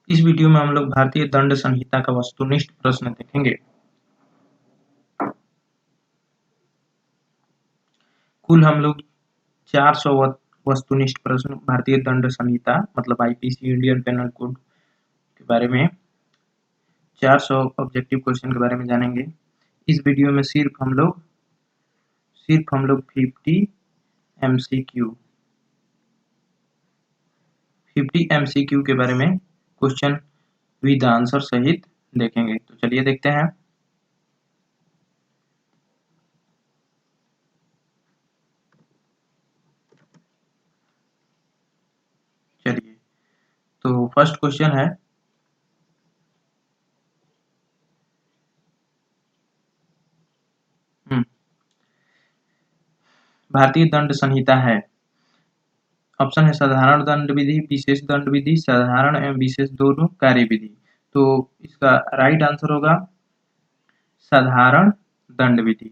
इस वीडियो में हम लोग भारतीय दंड संहिता का वस्तुनिष्ठ प्रश्न देखेंगे। कुल हम लोग 400 वस्तुनिष्ठ प्रश्न भारतीय दंड संहिता मतलब आईपीसी इंडियन पेनल कोड के बारे में 400 ऑब्जेक्टिव क्वेश्चन के बारे में जानेंगे। इस वीडियो में सिर्फ हम लोग 50 एमसीक्यू के बारे में क्वेश्चन विद आंसर सहित देखेंगे। तो चलिए देखते हैं। चलिए, तो फर्स्ट क्वेश्चन है, भारतीय दंड संहिता है। ऑप्शन है साधारण दंड विधि, विशेष दंड विधि, साधारण एवं विशेष दोनों कार्य विधि। तो इसका राइट आंसर होगा साधारण दंड विधि।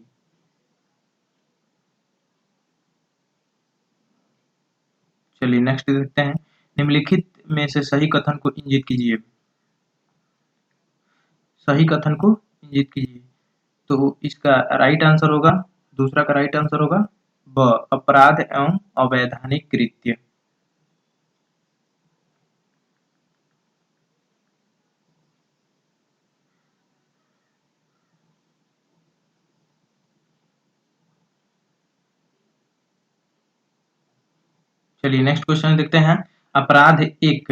चलिए नेक्स्ट देखते हैं। निम्नलिखित में से सही कथन को इंगित कीजिए। सही कथन को इंगित कीजिए। तो इसका राइट आंसर होगा, दूसरा का राइट आंसर होगा ब, अपराध एवं अवैधानिक कृत्य। चलिए नेक्स्ट क्वेश्चन देखते हैं। अपराध एक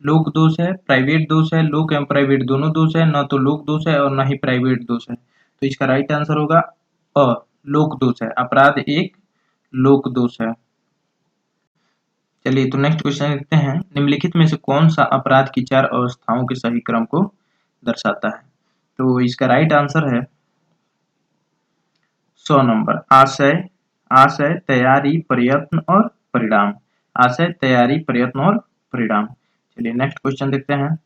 लोक दोष है, प्राइवेट दोष है, लोक एवं प्राइवेट दोनों दोष है, न तो लोक दोष है और न ही प्राइवेट दोष है। तो इसका राइट आंसर होगा अ, लोक दोष है। अपराध एक लोक दोष है। चलिए तो नेक्स्ट क्वेश्चन देखते हैं। निम्नलिखित में से कौन सा अपराध की 4 अवस्थाओं के सही क्रम को दर्शाता है। तो इसका राइट आंसर है 100 नंबर, आशय, तैयारी, प्रयत्न और परिणाम। आशय, तैयारी, प्रयत्न और परिणाम। चलिए नेक्स्ट क्वेश्चन देखते हैं।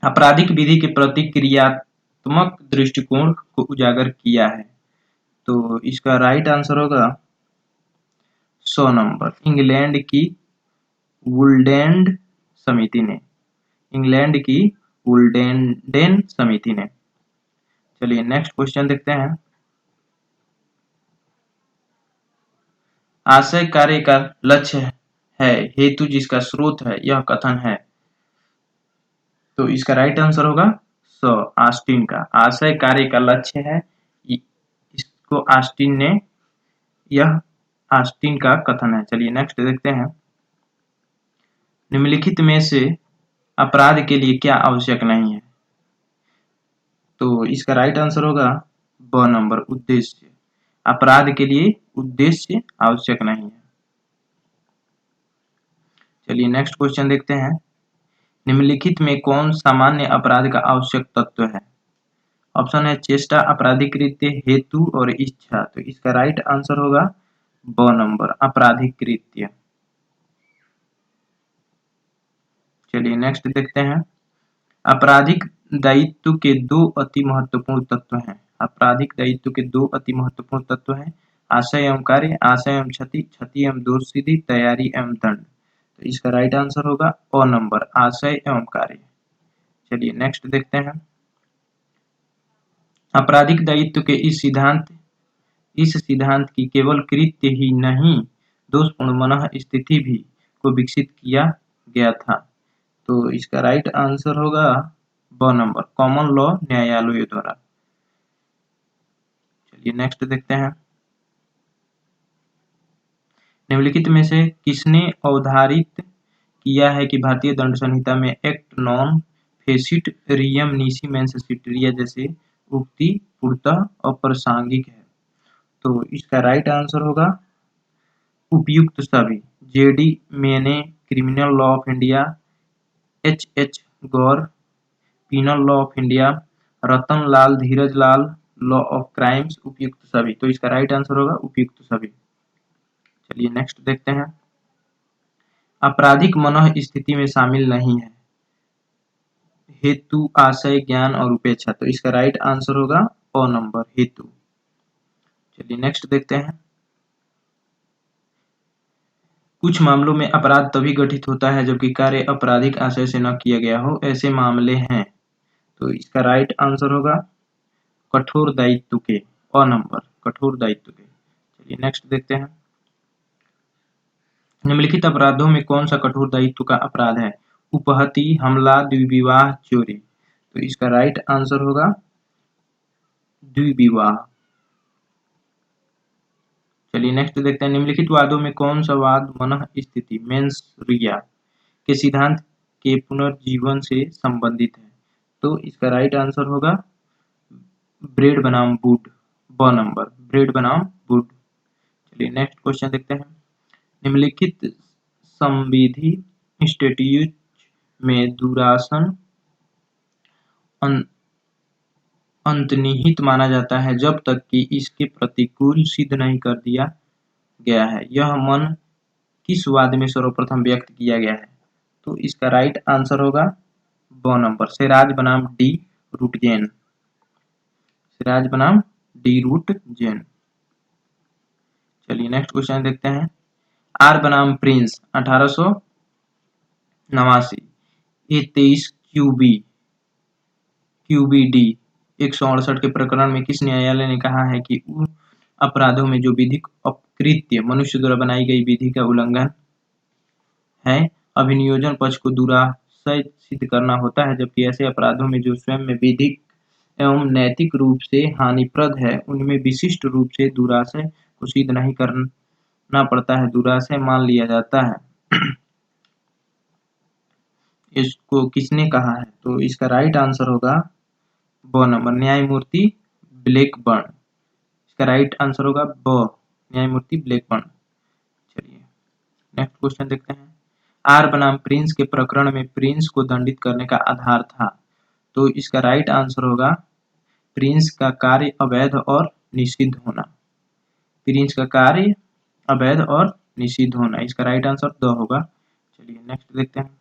आपराधिक विधि के प्रतिक्रियात्मक दृष्टिकोण को उजागर किया है। तो इसका राइट आंसर होगा 100 नंबर, इंग्लैंड की वुल्डेन समिति ने। चलिए नेक्स्ट क्वेश्चन देखते हैं। आशय कार्य का लक्ष्य है, हेतु जिसका स्रोत है, यह कथन है। तो इसका राइट आंसर होगा ऑस्टिन का। आशय कार्य का लक्ष्य है, इसको यह ऑस्टिन का कथन है। चलिए नेक्स्ट देखते हैं। निम्नलिखित में से अपराध के लिए क्या आवश्यक नहीं है। तो इसका राइट आंसर होगा ब नंबर, उद्देश्य। अपराध के लिए उद्देश्य आवश्यक नहीं है। चलिए नेक्स्ट क्वेश्चन देखते हैं। निम्नलिखित में कौन सामान्य अपराध का आवश्यक तत्व है। ऑप्शन है चेष्टा, आपराधिक कृत्य, हेतु और इच्छा। तो इसका राइट आंसर होगा ब नंबर, आपराधिक कृत्य। चलिए नेक्स्ट देखते हैं। आपराधिक दायित्व के 2 अति महत्वपूर्ण तत्व हैं। आपराधिक दायित्व के 2 अति महत्वपूर्ण तत्व हैं, आशय एवं कार्य, आशय एवं क्षति, क्षति एवं दोष सिद्धि, तैयारी एवं दंड। तो इसका राइट आंसर होगा अ नंबर, आशय एवं कार्य। चलिए नेक्स्ट देखते हैं। आपराधिक दायित्व के इस सिद्धांत की केवल कृत्य ही नहीं, दोषपूर्ण मनः स्थिति भी को विकसित किया गया था। तो इसका राइट आंसर होगा ब नंबर, कॉमन लॉ न्यायालयों द्वारा। चलिए नेक्स्ट देखते हैं। निम्नलिखित में से किसने अवधारित किया है कि भारतीय दंड संहिता में एक्ट नॉन फेसिट रियम नीसी मेंस सिटेरिया जैसे उक्ति पूर्णतः अप्रासंगिक है। तो इसका राइट आंसर होगा उपयुक्त सभी। जेडी मेने criminal law of India, H Gaur penal law of India, Ratan Lal Dhiraj Lal law of crimes, उपयुक्त सभी। तो इसका राइट आंसर होगा उपयुक्त सभी। चलिए नेक्स्ट देखते हैं। आपराधिक मनः स्थिति में शामिल नहीं है, हेतु, आशय, ज्ञान और उपेक्षा। तो इसका राइट आंसर होगा अ नंबर, हेतु। चलिए नेक्स्ट देखते हैं। कुछ मामलों में अपराध तभी घटित होता है जबकि कार्य आपराधिक आशय से न किया गया हो, ऐसे मामले हैं। तो इसका राइट आंसर होगा कठोर दायित्व के, अ नंबर, कठोर दायित्व के। चलिए नेक्स्ट देखते हैं। निम्नलिखित अपराधों में कौन सा कठोर दायित्व का अपराध है? उपहति, हमला, द्विविवाह, चोरी। तो इसका राइट आंसर होगा द्विविवाह। चलिए नेक्स्ट देखते हैं। निम्नलिखित वादों में कौन सा वाद मनः स्थिति, मेंस रिया के सिद्धांत के पुनर्जीवन से संबंधित है? तो इसका राइट आंसर होगा ब्रेड बनाम वुड, ब नंबर, ब्रेड बनाम वुड। चलिए नेक्स्ट क्वेश्चन देखते हैं। निम्नलिखित संविधि स्टैट्यूट में दुरासन अंतर्निहित माना जाता है जब तक कि इसके प्रतिकूल सिद्ध नहीं कर दिया गया है। यह मन किस वाद में सर्वप्रथम व्यक्त किया गया है? तो इसका राइट आंसर होगा ब नंबर, सिराज बनाम डी रूट जैन, सिराज बनाम डी रूट जैन। चलिए नेक्स्ट क्वेश्चन देखते हैं। आर बनाम प्रिंस 1889 ए 23 क्यूबीडी 168 के प्रकरण में किस न्यायालय ने कहा है कि उन अपराधों में जो विधिक अपकृत्य मनुष्य द्वारा बनाई गई विधि का उल्लंघन है, अभिनियोजन पक्ष को दुराशय सिद्ध करना होता है, जबकि ऐसे अपराधों में जो स्वयं में विधिक एवं नैतिक रूप से हानिप्रद है, उनमें विशिष्ट रूप से दुराशय को सिद्ध नहीं करना पड़ता है, दुराशय मान लिया जाता है। इसको किसने कहा है? तो इसका राइट आंसर होगा ब नंबर, न्यायमूर्ति ब्लैकबर्न। इसका राइट आंसर होगा ब, न्यायमूर्ति ब्लैकबर्न। चलिए नेक्स्ट क्वेश्चन देखते हैं। आर बनाम प्रिंस के प्रकरण में प्रिंस को दंडित करने का आधार था। तो इसका राइट आंसर होगा प्रिंस का कार्य अवैध और निषिद्ध होना, प्रिंस का कार्य अवैध और निषिद्ध होना। इसका राइट आंसर द होगा। चलिए नेक्स्ट देखते हैं।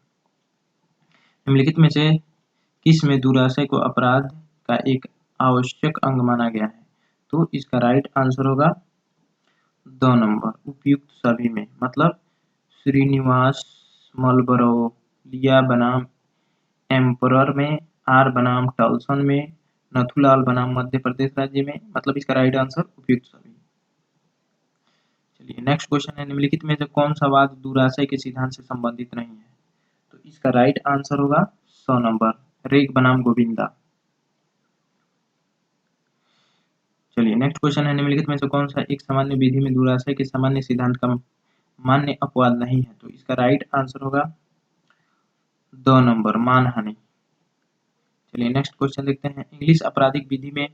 निम्नलिखित में से किस में दुराशय को अपराध का एक आवश्यक अंग माना गया है? तो इसका राइट आंसर होगा द नंबर, उपयुक्त सभी में, मतलब श्रीनिवास मलबरो, लिया बनाम एम्परर में, आर बनाम टॉल्सन में, नथुलाल बनाम मध्य प्रदेश राज्य में, मतलब इसका राइट आंसर उपयुक्त सभी। चलिए नेक्स्ट क्वेश्चन है। निम्नलिखित में से कौन सा वाद दुराशय के सिद्धांत से संबंधित नहीं है? तो इसका राइट आंसर होगा स नंबर, रेग बनाम गोविंदा। चलिए नेक्स्ट क्वेश्चन है। निम्नलिखित में से कौन सा एक सामान्य विधि में दुराशय के सामान्य सिद्धांत का मान्य अपवाद नहीं है? तो इसका राइट आंसर होगा द नंबर, मानहानि। चलिए नेक्स्ट क्वेश्चन देखते हैं। इंग्लिश आपराधिक विधि में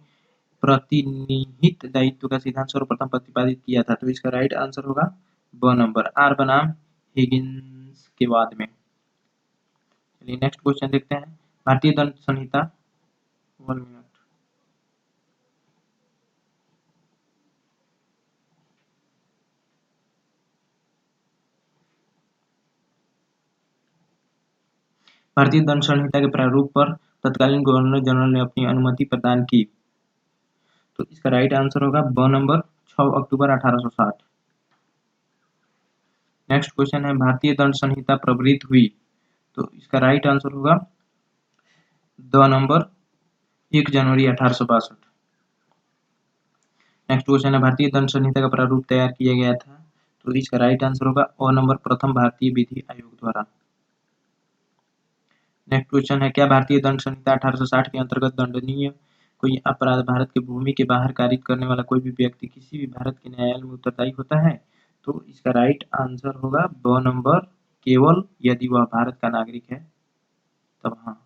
प्रतिनिहित दायित्व का सिद्धांत सर्वप्रथम प्रतिपादित किया था। तो इसका राइट आंसर होगा ब नंबर, आर बनाम हिगिंस के वाद में। चलिए नेक्स्ट क्वेश्चन देखते हैं। भारतीय दंड संहिता, 1 मिनट। भारतीय दंड संहिता के प्रारूप पर तत्कालीन गवर्नर जनरल ने अपनी अनुमति प्रदान की। तो इसका राइट आंसर होगा ब नंबर, 6 अक्टूबर 1860। नेक्स्ट क्वेश्चन है। भारतीय दंड संहिता प्रवृत्त हुई। तो इसका राइट आंसर होगा the number, 1 January 1862। Next question है। भारतीय दंड संहिता का प्रारूप तैयार किया गया था। तो इसका राइट आंसर होगा अ नंबर, प्रथम भारतीय विधि आयोग द्वारा। नेक्स्ट क्वेश्चन है। क्या भारतीय दंड संहिता 1860 के अंतर्गत दंडनीय कोई अपराध भारत के भूमि के बाहर कारित करने वाला कोई भी व्यक्ति किसी भी भारत के न्यायालय में उत्तरदायी होता है? तो इसका राइट आंसर होगा ब नंबर, केवल यदि वह भारत का नागरिक है तब। हाँ,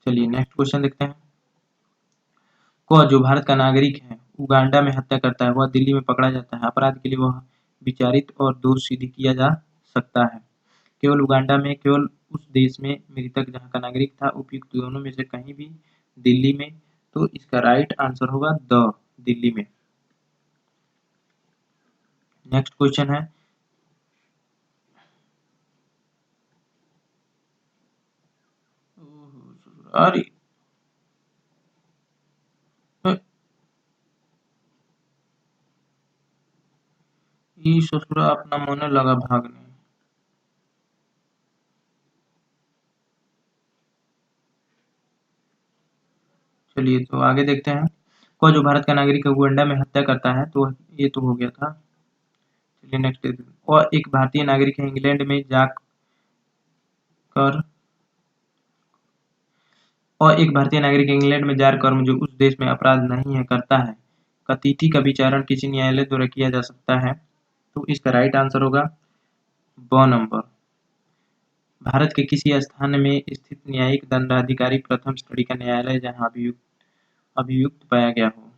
चलिए नेक्स्ट क्वेश्चन देखते हैं। क, जो भारत का नागरिक है, उगांडा में हत्या करता है, वह दिल्ली में पकड़ा जाता है। अपराध के लिए वह विचारित और दोष सिद्ध किया जा सकता है केवल उगांडा में, केवल उस देश में मृतक जहां का नागरिक था, उपयुक्त दोनों में से कहीं भी, दिल्ली में। तो इसका राइट आंसर होगा द, दिल्ली में। नेक्स्ट क्वेश्चन है। अरे ई ससुरा अपना मन लगा भागने। चलिए तो आगे देखते हैं। को जो भारत का नागरिक है वो अंडा में हत्या करता है, तो ये तो हो गया था। चलिए नेक्स्ट। और एक भारतीय नागरिक है इंग्लैंड में जाकर और एक भारतीय नागरिक इंग्लैंड में जाकर जो उस देश में अपराध नहीं है करता है, कतिथि का विचारण किसी न्यायालय द्वारा किया जा सकता है। तो इसका राइट आंसर होगा ब नंबर। भारत के किसी स्थान में स्थित न्यायिक दंडाधिकारी प्रथम श्रेणी का न्यायालय जहां अभियुक्त पाया गया हो।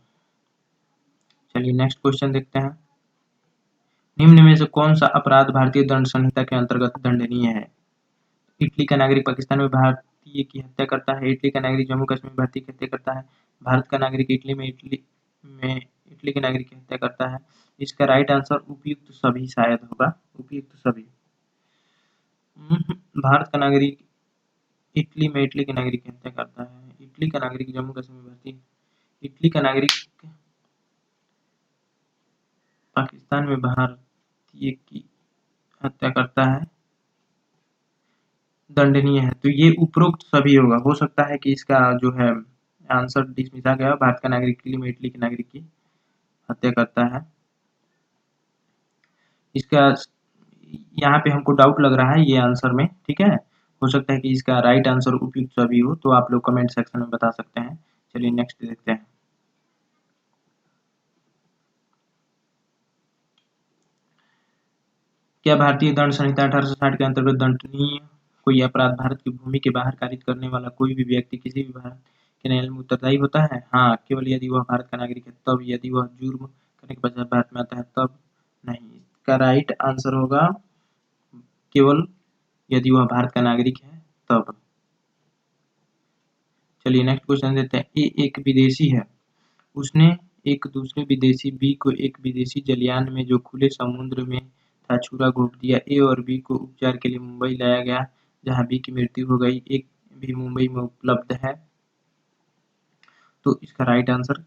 चलिए नेक्स्ट क्वेश्चन देखते हैं। निम्न में से कौन सा अपराध भारतीय दंड संहिता के अंतर्गत दंडनीय है? इटली का नागरिक पाकिस्तान में भारतीय की हत्या करता है, इटली का नागरिक जम्मू कश्मीर में भारतीय की हत्या करता है, भारत का नागरिक इटली के नागरिक की हत्या करता है। इसका राइट आंसर उपयुक्त सभी शायद होगा, उपयुक्त सभी। भारत का नागरिक इटली के नागरिक की हत्या करता है, इटली का नागरिक जम्मू कश्मीर में भारतीय, इटली का नागरिक पाकिस्तान में भारतीय की हत्या करता है, दंडनीय है। तो ये उपरोक्त सभी होगा। हो सकता है कि इसका जो है आंसर डिसमिस आ गया, भारत का नागरिक इटली के नागरिक की हत्या करता है। इसका यहाँ पे हमको डाउट लग रहा है ये आंसर में, ठीक है। हो सकता है कि इसका राइट आंसर उपयुक्त सभी हो, तो आप लोग कमेंट सेक्शन में बता सकते हैं। चलिए नेक्स्ट देखते हैं। क्या भारतीय दंड संहिता 1860 के अंतर्गत दंडनीय कोई अपराध भारत की भूमि के बाहर कारित करने वाला कोई भी व्यक्ति किसी भी भारत के न्यायालय में उत्तरदायी होता है? हाँ, केवल यदि वह भारत का नागरिक है तब। यदि वह जुर्म करने के पश्चात भारत में आता है तब नहीं। इसका राइट आंसर होगा केवल यदि वह भारत का नागरिक है तब। चलिए नेक्स्ट क्वेश्चन देते हैं। ए एक विदेशी है, उसने एक दूसरे विदेशी बी को एक विदेशी जलयान में जो खुले समुद्र में था छुरा घोंप दिया। ए और बी को उपचार के लिए मुंबई लाया गया जहां बी की मृत्यु हो गई। एक भी मुंबई में उपलब्ध है। तो इसका राइट आंसर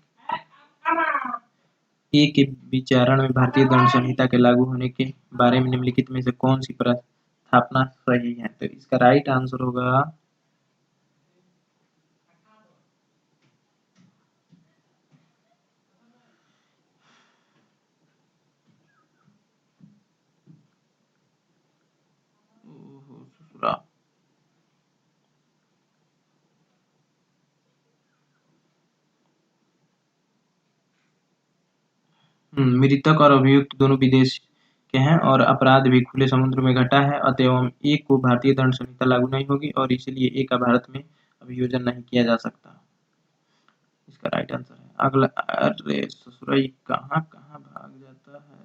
ए के विचारण में भारतीय दंड संहिता के लागू होने के बारे में निम्नलिखित में से कौन सी प्रस्थापना सही है? तो इसका राइट आंसर होगा ससुरा। मृतक और अभियुक्त दोनों विदेश के हैं और अपराध भी खुले समुद्र में घटा है, अतएव ए को भारतीय दंड संहिता लागू नहीं होगी और इसलिए ए का भारत में अभियोजन नहीं किया जा सकता। इसका राइट आंसर है अगला। अरे ससुराई कहाँ कहाँ भाग जाता है।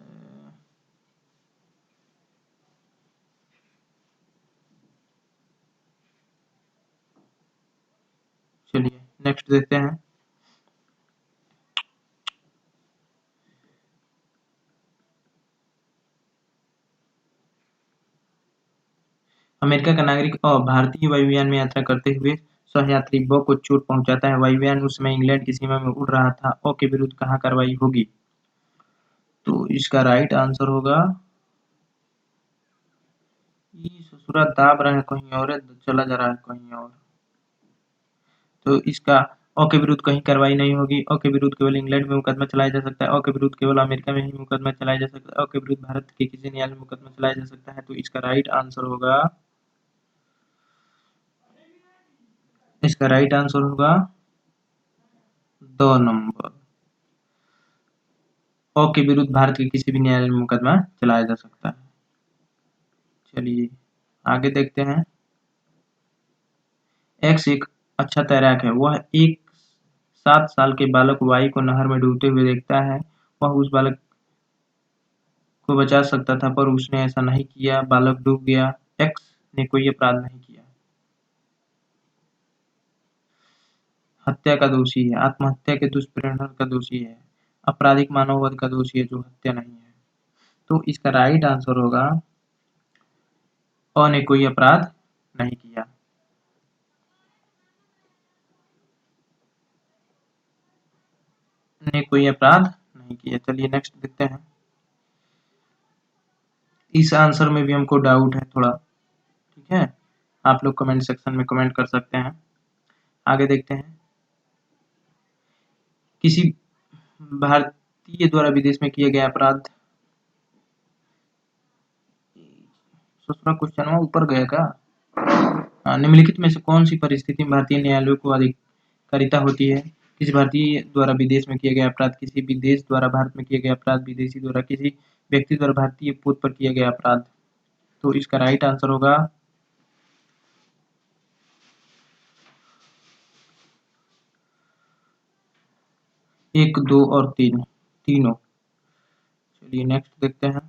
चलिए नेक्स्ट देखते हैं। अमेरिका का नागरिक भारतीय वायुयान में यात्रा करते हुए सहयात्री ब को चोट पहुंचाता है। वायुयान उस समय इंग्लैंड की सीमा में उड़ रहा था। अ के विरुद्ध कहाँ कार्रवाई होगी? तो इसका राइट आंसर होगा ई ससुरा दाब रहा है कहीं और है, चला जा रहा है कहीं और। तो इसका अ के विरुद्ध कहीं कार्रवाई नहीं होगी। अ के विरुद्ध केवल इंग्लैंड में मुकदमा चलाया जा सकता है। अ के विरुद्ध केवल अमेरिका में ही मुकदमा चलाया जा सकता है। अ के विरुद्ध भारत के किसी न्यायालय में मुकदमा चलाया जा सकता है। तो इसका राइट आंसर होगा दो नंबर। अ के विरुद्ध भारत के किसी भी न्यायालय में मुकदमा चलाया जा सकता है। चलिए आगे देखते हैं। एक्स एक अच्छा तैराक है। वह एक 7 साल के बालक वाई को नहर में डूबते हुए देखता है। वह उस बालक को बचा सकता था पर उसने ऐसा नहीं किया, बालक डूब गया। एक्स ने कोई अपराध नहीं किया। हत्या का दोषी है, आत्महत्या के दुष्प्रेरण का दोषी है, आपराधिक मानववध का दोषी है जो हत्या नहीं है। तो इसका राइट आंसर होगा अ ने कोई अपराध नहीं किया। ने कोई अपराध नहीं किया। चलिए नेक्स्ट देखते हैं। इस आंसर में भी हमको डाउट है थोड़ा, ठीक है। आप लोग कमेंट सेक्शन में कमेंट कर सकते हैं। आगे देखते हैं, किसी भारतीय द्वारा विदेश में किए गए अपराध, दूसरा क्वेश्चन ऊपर गया का। निम्नलिखित में से कौन सी परिस्थिति में भारतीय न्यायालयों को अधिकारिता होती है? किसी भारतीय द्वारा विदेश में किए गए अपराध, किसी विदेश द्वारा भारत में किए गए अपराध, विदेशी द्वारा किसी व्यक्ति द्वारा भारतीय पोत पर किए गए अपराध। तो इसका राइट आंसर होगा 1, 2 और 3, तीनों। चलिए नेक्स्ट देखते हैं।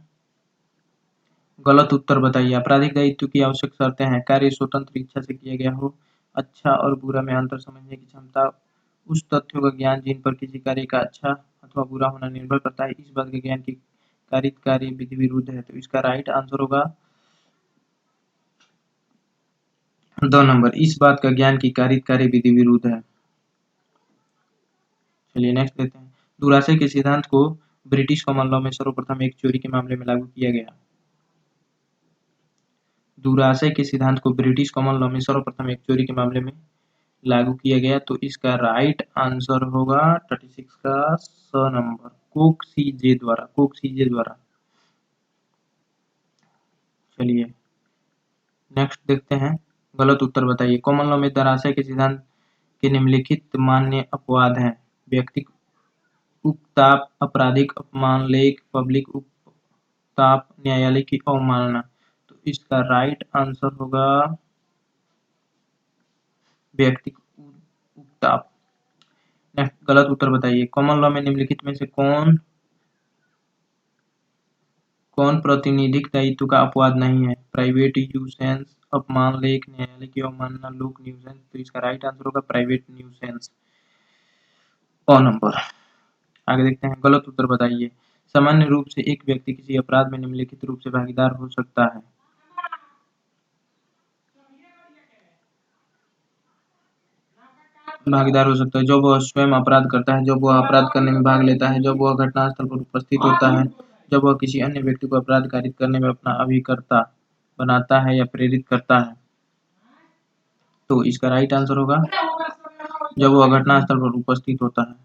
गलत उत्तर बताइए। आपराधिक दायित्व की आवश्यक शर्तें हैं: कार्य स्वतंत्र इच्छा से किया गया हो, अच्छा और बुरा में अंतर समझने की क्षमता, उस तथ्यों का ज्ञान जिन पर किसी कार्य का अच्छा अथवा बुरा होना निर्भर करता है, इस बात के ज्ञान की कारित कार्य विधि विरुद्ध है। तो इसका राइट आंसर होगा 2 नंबर, इस बात का ज्ञान की कारित कार्य विधि विरुद्ध है। चलिए नेक्स्ट देखते हैं। दुराशय के सिद्धांत को ब्रिटिश कॉमन लॉ में सर्वप्रथम एक चोरी के मामले में लागू किया गया। दुराशय के सिद्धांत को ब्रिटिश कॉमन लॉ में सर्वप्रथम एक चोरी के मामले में लागू किया गया। तो इसका राइट आंसर होगा 36 का स नंबर, कोक सीजे द्वारा। चलिए नेक्स्ट देखते हैं। गलत उत्तर बताइए। कॉमन लॉ में दुराशय के सिद्धांत के निम्नलिखित मान्य अपवाद हैं: व्यक्तिक उपताप, आपराधिक अपमानलेख, पब्लिक उपताप, न्यायालय की अवमानना। तो इसका राइट आंसर होगा व्यक्तिक उपताप। गलत उत्तर बताइए। कॉमन लॉ में निम्नलिखित में से कौन प्रतिनिधिक दायित्व का अपवाद नहीं है? प्राइवेट न्यूसेंस, अपमानलेख, न्यायालय की अवमानना, लोक न्यूसेंस। तो इसका राइट आंसर होगा प्राइवेट न्यूसेंस, क नंबर। आगे देखते हैं। गलत उत्तर बताइए। सामान्य रूप से एक व्यक्ति किसी अपराध में निम्नलिखित रूप से भागीदार हो सकता है। जब वह स्वयं अपराध करता है, जब वह अपराध करने में भाग लेता है, जब वह घटनास्थल पर उपस्थित होता है, जब वह किसी अन्य व्यक्ति को अपराध कारित करने में अपना अभिकर्ता बनाता है या प्रेरित करता है। तो इसका राइट आंसर होगा जब वह घटनास्थल पर उपस्थित होता है।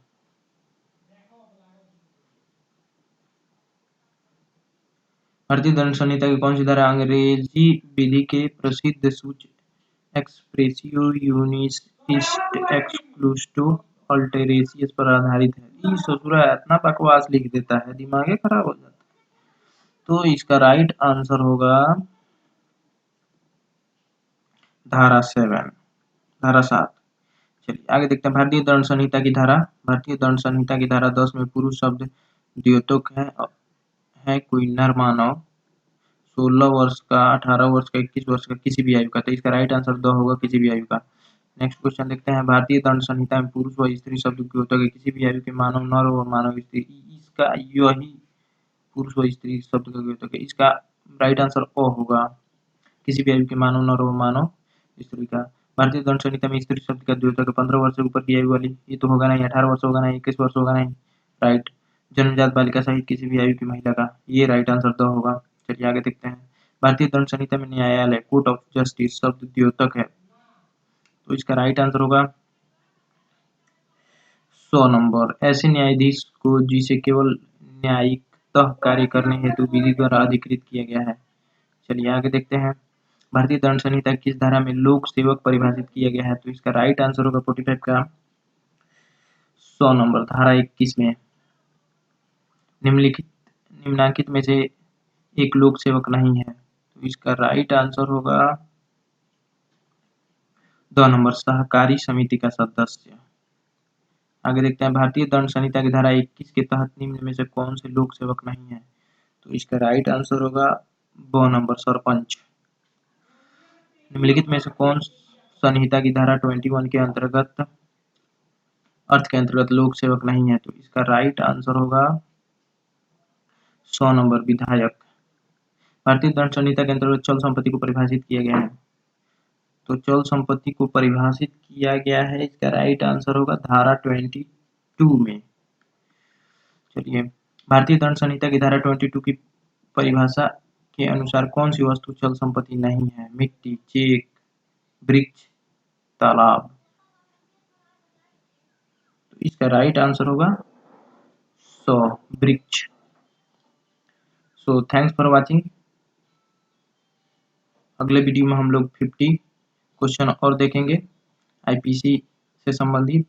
भारतीय दंड संहिता की कौन सी धारा अंग्रेजी विधि के प्रसिद्ध सूत्र एक्सप्रेसियो यूनिस इस्ट एक्सक्लूसिव अल्टेरेशियस पर आधारित है? ससुरा इतना बकवास लिख देता है, दिमाग खराब हो जाता है। तो इसका राइट आंसर होगा धारा 7। चलिए आगे देखते हैं। भारतीय दंड संहिता की धारा 10 में पुरुष शब्द द्योतक है कोई नर मानव 16 वर्ष का, 18 वर्ष का, 21 वर्ष का, किसी भी आयु का। तो इसका राइट आंसर 2 होगा, किसी भी आयु का। नेक्स्ट क्वेश्चन देखते हैं। भारतीय दंड संहिता में पुरुष व स्त्री शब्द द्योतक है किसी भी आयु के मानव नर व मानव स्त्री। इसका यही पुरुष व स्त्री शब्द का द्योतक है। इसका राइट आंसर ओ होगा, किसी भी आयु के मानव नर व मानव स्त्री का। भारतीय दंड संहिता में स्त्री शब्द का द्योतक है 15 वर्ष से ऊपर की आयु वाली। ये तो होगा नहीं। 18 वर्ष होगा नहीं। 21 वर्ष होगा नहीं। राइट। जन्मजात बालिका सहित किसी भी आयु की महिला का। ये राइट आंसर 2 होगा। चलिए आगे देखते हैं। भारतीय दंड संहिता में न्यायालय कोर्ट ऑफ जस्टिस शब्द द्योतक है। तो इसका राइट आंसर होगा 100 नंबर, ऐसे न्यायाधीश को जिसे केवल न्यायिकतः कार्य करने हेतु विधि द्वारा अधिकृत किया गया है। चलिए आगे देखते हैं। भारतीय दंड संहिता किस धारा में लोक सेवक परिभाषित किया गया है? तो इसका राइट आंसर होगा 45 का 100 नंबर, धारा 21 में। निम्नांकित में से एक लोक सेवक नहीं है। तो इसका राइट आंसर होगा 2 नंबर, सहकारी समिति का सदस्य। आगे देखते हैं। भारतीय दंड संहिता की धारा 21 के तहत निम्न में से कौन से लोक सेवक नहीं है? तो इसका राइट आंसर होगा 2 नंबर, सरपंच। निम्नलिखित में से कौन संहिता की धारा 21 के अंतर्गत अर्थ के अंतर्गत लोक सेवक नहीं है? तो इसका राइट आंसर होगा 100 नंबर, विधायक। भारतीय दंड संहिता के अंतर्गत चल संपत्ति को परिभाषित किया गया है। तो चल संपत्ति को परिभाषित किया गया है, इसका राइट आंसर होगा धारा 22 में। चलिए भारतीय दंड संहिता की धारा 22 की परिभाषा के अनुसार कौन सी वस्तु चल संपत्ति नहीं है? मिट्टी, चेक, वृक्ष, तालाब। तो इसका राइट आंसर होगा 100, वृक्ष। So thanks for watching. अगले वीडियो में हम लोग 50 क्वेश्चन और देखेंगे आईपीसी से संबंधित।